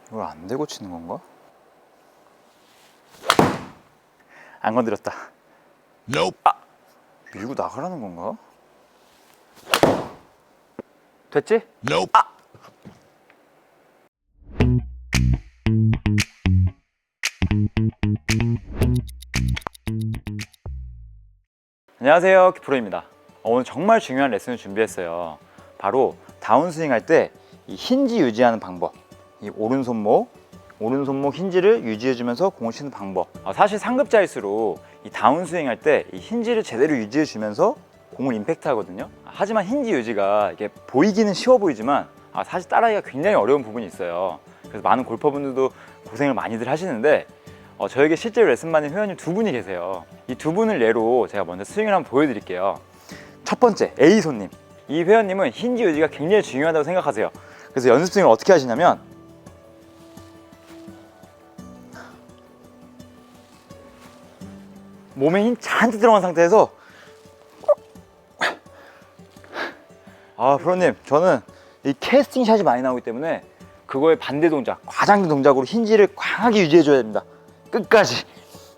이걸 안 대고 치는 건가? 안 건드렸다. Nope. 밀고 나가라는 건가? 됐지? Nope. 안녕하세요, 키프로입니다. 오늘 정말 중요한 레슨을 준비했어요. 바로 다운스윙 할 때 이 힌지 유지하는 방법, 이 오른손목 힌지를 유지해주면서 공을 치는 방법. 사실 상급자일수록 이 다운스윙 할 때 이 힌지를 제대로 유지해주면서 공을 임팩트 하거든요. 하지만 힌지 유지가 이게 보이기는 쉬워 보이지만 사실 따라하기가 굉장히 어려운 부분이 있어요. 그래서 많은 골퍼분들도 고생을 많이들 하시는데 저에게 실제로 레슨 받는 회원님 두 분이 계세요. 이 두 분을 예로 제가 먼저 스윙을 한번 보여드릴게요. 첫 번째 A 손님, 이 회원님은 힌지 유지가 굉장히 중요하다고 생각하세요. 그래서 연습 스윙을 어떻게 하시냐면 몸에 힘 잔뜩 들어간 상태에서 프로님, 저는 이 캐스팅 샷이 많이 나오기 때문에 그거의 반대 동작, 과장된 동작으로 힌지를 강하게 유지해 줘야 됩니다. 끝까지.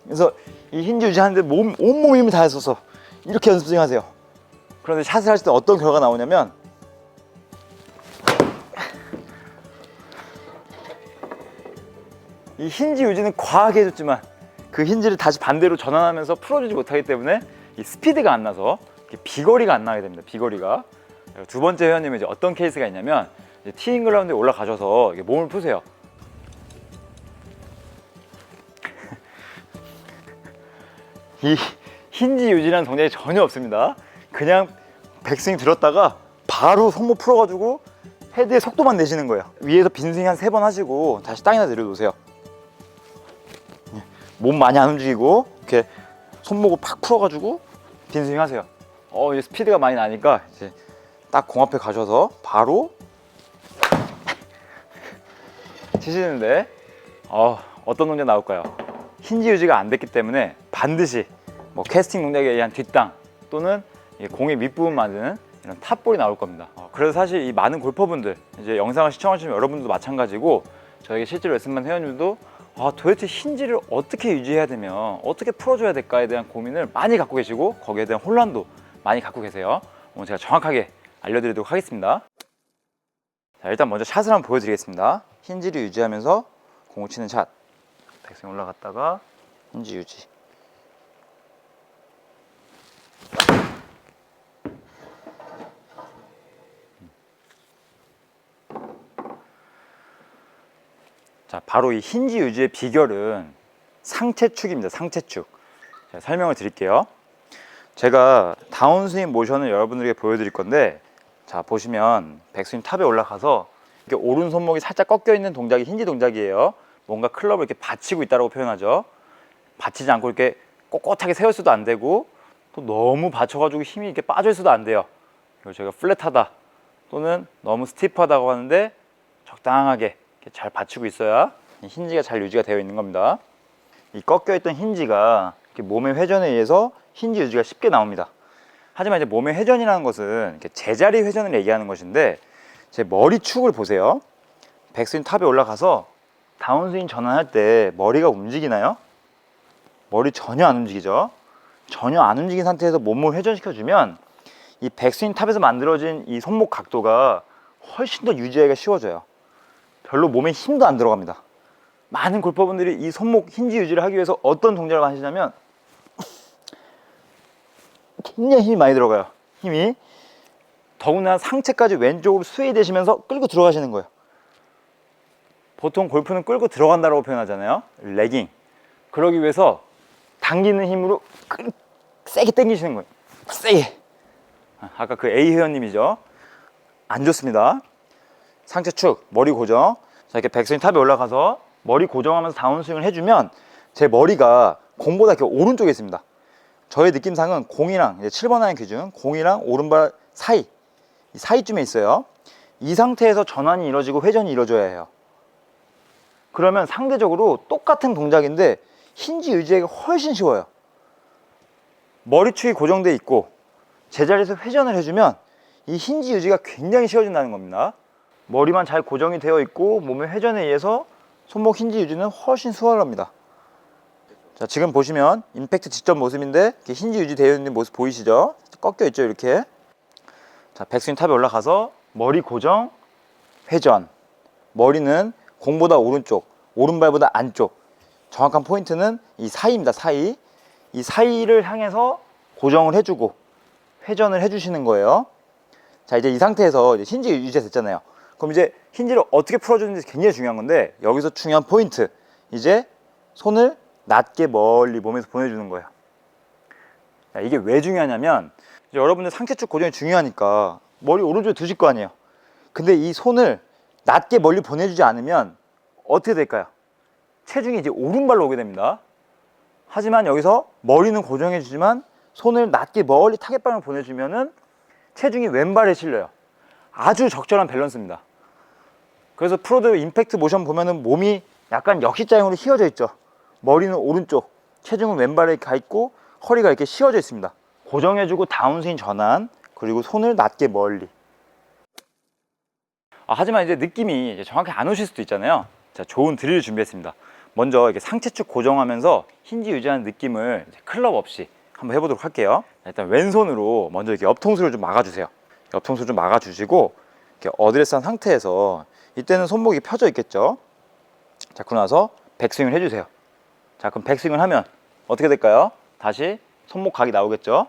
그래서 이 힌지 유지하는데 온몸 힘을 다해서 이렇게 연습 스윙 하세요. 그런데 샷을 하실 때 어떤 결과가 나오냐면 이 힌지 유지는 과하게 해줬지만 그 힌지를 다시 반대로 전환하면서 풀어주지 못하기 때문에 이 스피드가 안 나서 비거리가 안 나게 됩니다. 비거리가. 두 번째 회원님은 이제 어떤 케이스가 있냐면 이제 티잉 그라운드에 올라가셔서 몸을 푸세요. 이 힌지 유지라는 동작이 전혀 없습니다. 그냥 백스윙 들었다가 바로 손목 풀어가지고 헤드에 속도만 내시는 거예요. 위에서 빈스윙 한 3번 하시고 다시 땅에다 내려놓으세요. 몸 많이 안 움직이고 이렇게 손목을 팍 풀어가지고 빈스윙 하세요. 이제 스피드가 많이 나니까 이제 딱 공 앞에 가셔서 바로 치시는데 어떤 동작 나올까요? 힌지 유지가 안 됐기 때문에 반드시 캐스팅 동작에 의한 뒷땅 또는 공의 밑부분 맞은 이런 탑볼이 나올 겁니다. 그래서 사실 이 많은 골퍼분들, 이제 영상을 시청하시는 여러분들도 마찬가지고 저에게 실제로 레슨만 회원님도 도대체 힌지를 어떻게 유지해야 되며 어떻게 풀어줘야 될까에 대한 고민을 많이 갖고 계시고 거기에 대한 혼란도 많이 갖고 계세요. 오늘 제가 정확하게 알려드리도록 하겠습니다. 자, 일단 먼저 샷을 한번 보여드리겠습니다. 힌지를 유지하면서 공을 치는 샷. 백스윙 올라갔다가 힌지 유지. 자, 바로 이 힌지 유지의 비결은 상체축입니다. 상체축. 제가 설명을 드릴게요. 제가 다운스윙 모션을 여러분들에게 보여드릴 건데, 자, 보시면 백스윙 탑에 올라가서 이렇게 오른손목이 살짝 꺾여 있는 동작이 힌지 동작이에요. 뭔가 클럽을 이렇게 받치고 있다고 표현하죠. 받치지 않고 이렇게 꼿꼿하게 세울 수도 안 되고 또 너무 받쳐가지고 힘이 이렇게 빠져 있어도 안 돼요. 그리고 제가 플랫하다 또는 너무 스티프하다고 하는데 적당하게 이렇게 잘 받치고 있어야 힌지가 잘 유지가 되어 있는 겁니다. 이 꺾여 있던 힌지가 이렇게 몸의 회전에 의해서 힌지 유지가 쉽게 나옵니다. 하지만 이제 몸의 회전이라는 것은 이렇게 제자리 회전을 얘기하는 것인데, 제 머리축을 보세요. 백스윙 탑에 올라가서 다운스윙 전환할 때 머리가 움직이나요? 머리 전혀 안 움직이죠. 전혀 안 움직인 상태에서 몸을 회전시켜주면 이 백스윙 탑에서 만들어진 이 손목 각도가 훨씬 더 유지하기가 쉬워져요. 별로 몸에 힘도 안 들어갑니다. 많은 골퍼분들이 이 손목 힌지 유지를 하기 위해서 어떤 동작을 하시냐면 굉장히 힘이 많이 들어가요. 힘이. 더구나 상체까지 왼쪽으로 스웨이 되시면서 끌고 들어가시는 거예요. 보통 골프는 끌고 들어간다고 표현하잖아요. 레깅. 그러기 위해서 당기는 힘으로 세게 당기시는 거예요. 세게. 아까 그 A 회원님이죠. 안 좋습니다. 상체축, 머리 고정. 자, 이렇게 백스윙 탑에 올라가서 머리 고정하면서 다운스윙을 해주면 제 머리가 공보다 이렇게 오른쪽에 있습니다. 저의 느낌상은 공이랑 이제 7번 라인 기준, 공이랑 오른발 사이, 이 사이쯤에 있어요. 이 상태에서 전환이 이루어지고 회전이 이루어져야 해요. 그러면 상대적으로 똑같은 동작인데 힌지 유지하기가 훨씬 쉬워요. 머리축이 고정돼 있고 제자리에서 회전을 해주면 이 힌지 유지가 굉장히 쉬워진다는 겁니다. 머리만 잘 고정이 되어 있고 몸의 회전에 의해서 손목 힌지 유지는 훨씬 수월합니다. 자, 지금 보시면 임팩트 직전 모습인데 이렇게 힌지 유지되어 있는 모습 보이시죠? 꺾여 있죠, 이렇게. 자, 백스윙 탑에 올라가서 머리 고정, 회전. 머리는 공보다 오른쪽, 오른발보다 안쪽. 정확한 포인트는 이 사이입니다, 사이. 이 사이를 향해서 고정을 해주고 회전을 해주시는 거예요. 자, 이제 이 상태에서 이제 힌지 유지가 됐잖아요. 그럼 이제 힌지를 어떻게 풀어주는지 굉장히 중요한 건데, 여기서 중요한 포인트. 이제 손을 낮게 멀리 몸에서 보내주는 거예요. 자, 이게 왜 중요하냐면, 이제 여러분들 상체축 고정이 중요하니까 머리 오른쪽에 두실 거 아니에요. 근데 이 손을 낮게 멀리 보내주지 않으면 어떻게 될까요? 체중이 이제 오른발로 오게 됩니다. 하지만 여기서 머리는 고정해주지만 손을 낮게 멀리 타겟방을 보내주면은 체중이 왼발에 실려요. 아주 적절한 밸런스입니다. 그래서 프로들 임팩트 모션 보면은 몸이 약간 역시자형으로 휘어져 있죠. 머리는 오른쪽, 체중은 왼발에 가 있고 허리가 이렇게 휘어져 있습니다. 고정해주고 다운스윙 전환, 그리고 손을 낮게 멀리. 하지만 이제 느낌이 이제 정확히 안 오실 수도 있잖아요. 자, 좋은 드릴을 준비했습니다. 먼저 이렇게 상체축 고정하면서 힌지 유지하는 느낌을 클럽 없이 한번 해보도록 할게요. 일단 왼손으로 먼저 이렇게 옆통수를 좀 막아주세요. 옆통수 좀 막아주시고 이렇게 어드레스한 상태에서 이때는 손목이 펴져 있겠죠. 자, 그러고 나서 백스윙을 해주세요. 자, 그럼 백스윙을 하면 어떻게 될까요? 다시 손목 각이 나오겠죠.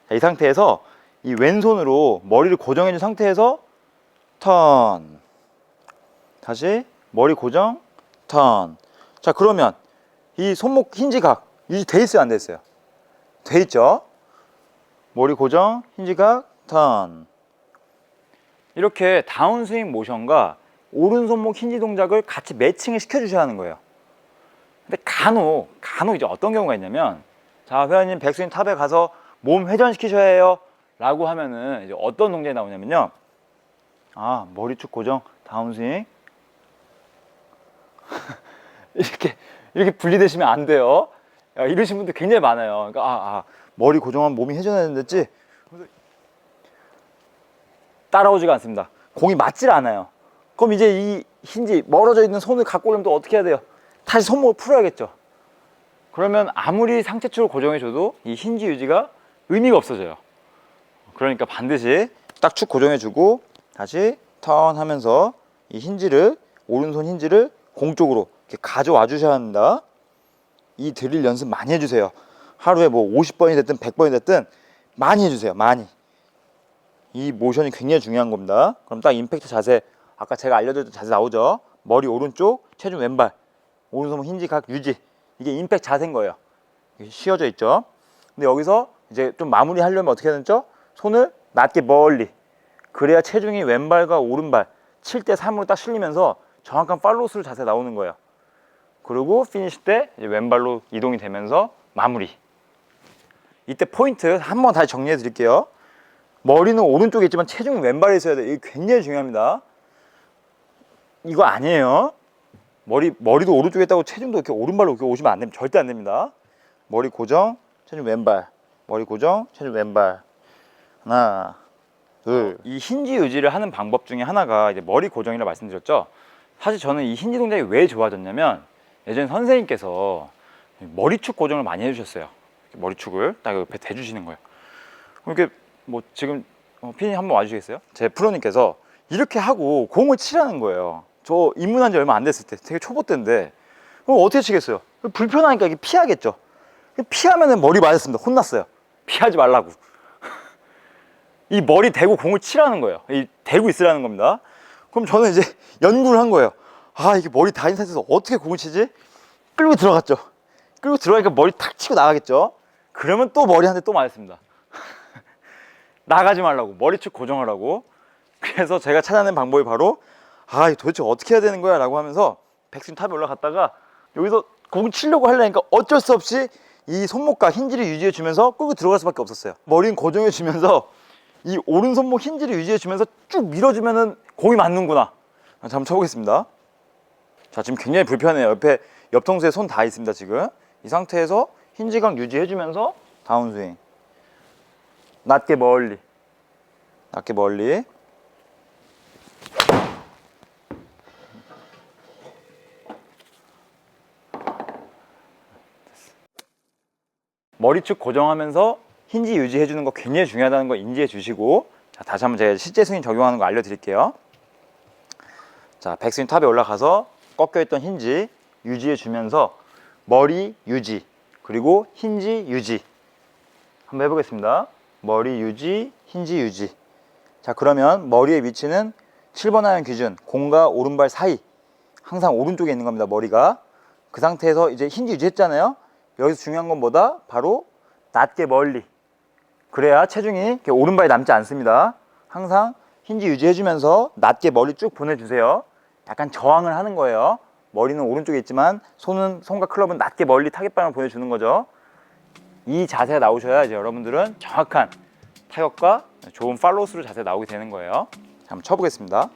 자, 이 상태에서 이 왼손으로 머리를 고정해준 상태에서 턴, 다시 머리 고정, 턴. 자, 그러면 이 손목 힌지 각 유지돼 있어요, 안 돼 있어요? 돼 있죠. 머리 고정, 힌지 각, 턴. 이렇게 다운스윙 모션과 오른 손목 힌지 동작을 같이 매칭을 시켜주셔야 하는 거예요. 근데 간혹 이제 어떤 경우가 있냐면, 자, 회원님 백스윙 탑에 가서 몸 회전시키셔야 해요 라고 하면은 이제 어떤 동작이 나오냐면요, 머리축 고정, 다운스윙 이렇게 분리되시면 안 돼요. 이러신 분들 굉장히 많아요. 그러니까 머리 고정하면 몸이 회전해야 된댔지? 따라오지가 않습니다. 공이 맞질 않아요. 그럼 이제 이 힌지 멀어져 있는 손을 갖고 오려면 또 어떻게 해야 돼요? 다시 손목을 풀어야겠죠. 그러면 아무리 상체축을 고정해줘도 이 힌지 유지가 의미가 없어져요. 그러니까 반드시 딱 축 고정해주고 다시 턴 하면서 이 힌지를, 오른손 힌지를 공 쪽으로 이렇게 가져와 주셔야 합니다. 이 드릴 연습 많이 해주세요. 하루에 뭐 50번이 됐든 100번이 됐든 많이 해주세요. 많이. 이 모션이 굉장히 중요한 겁니다. 그럼 딱 임팩트 자세, 아까 제가 알려드렸던 자세 나오죠. 머리 오른쪽, 체중 왼발, 오른손 힌지 각 유지. 이게 임팩트 자세인 거예요. 쉬어져 있죠. 근데 여기서 이제 좀 마무리 하려면 어떻게 해야 되죠? 손을 낮게 멀리. 그래야 체중이 왼발과 오른발 7대 3으로 딱 실리면서 정확한 팔로우스루 자세 나오는 거예요. 그리고 피니시 때 이제 왼발로 이동이 되면서 마무리. 이때 포인트 한번 다시 정리해 드릴게요. 머리는 오른쪽에 있지만 체중은 왼발에 있어야 돼요. 이게 굉장히 중요합니다. 이거 아니에요. 머리도 오른쪽에 있다고 체중도 이렇게 오른발로 이렇게 오시면 안 됩니다. 절대 안 됩니다. 머리 고정, 체중 왼발. 머리 고정, 체중 왼발. 하나, 둘. 이 힌지 유지를 하는 방법 중에 하나가 이제 머리 고정이라고 말씀드렸죠. 사실 저는 이 힌지 동작이 왜 좋아졌냐면, 예전에 선생님께서 머리축 고정을 많이 해주셨어요. 머리축을 딱 옆에 대주시는 거예요. 이렇게 뭐 지금 피디님 한번 와주시겠어요? 제 프로님께서 이렇게 하고 공을 치라는 거예요. 저 입문한 지 얼마 안 됐을 때, 되게 초보 때인데 그럼 어떻게 치겠어요? 불편하니까 이게 피하겠죠. 피하면은 머리 맞았습니다. 혼났어요. 피하지 말라고. 이 머리 대고 공을 치라는 거예요. 이 대고 있으라는 겁니다. 그럼 저는 이제 연구를 한 거예요. 이게 머리 닿은 상태에서 어떻게 공을 치지? 끌고 들어갔죠. 끌고 들어가니까 머리 탁 치고 나가겠죠. 그러면 또 머리 한 대 또 맞았습니다. 나가지 말라고, 머리축 고정하라고. 그래서 제가 찾아낸 방법이 바로 도대체 어떻게 해야 되는 거야 라고 하면서 백스윙 탑에 올라갔다가 여기서 공 치려고 하려니까 어쩔 수 없이 이 손목과 힌지를 유지해 주면서 끌고 들어갈 수밖에 없었어요. 머리는 고정해 주면서 이 오른 손목 힌지를 유지해 주면서 쭉 밀어주면은 공이 맞는구나. 자, 한번 쳐보겠습니다. 자, 지금 굉장히 불편해요. 옆에 옆통수에 손 다 있습니다. 지금 이 상태에서 힌지각 유지해 주면서 다운스윙. 낮게 멀리, 낮게 멀리. 머리축 고정하면서 힌지 유지해 주는 거 굉장히 중요하다는 거 인지해 주시고, 자, 다시 한번 제가 실제 스윙 적용하는 거 알려드릴게요. 자, 백스윙 탑에 올라가서 꺾여있던 힌지 유지해 주면서 머리 유지, 그리고 힌지 유지 한번 해보겠습니다. 머리 유지, 힌지 유지. 자, 그러면 머리의 위치는 7번 아이언 기준 공과 오른발 사이, 항상 오른쪽에 있는 겁니다. 머리가. 그 상태에서 이제 힌지 유지했잖아요. 여기서 중요한 건 뭐다? 바로 낮게 멀리. 그래야 체중이 이렇게 오른발에 남지 않습니다. 항상 힌지 유지해주면서 낮게 멀리 쭉 보내주세요. 약간 저항을 하는 거예요. 머리는 오른쪽에 있지만 손과 클럽은 낮게 멀리 타겟방을 보내주는 거죠. 이 자세가 나오셔야 이제 여러분들은 정확한 타격과 좋은 팔로우 스루 자세가 나오게 되는 거예요. 자, 한번 쳐보겠습니다.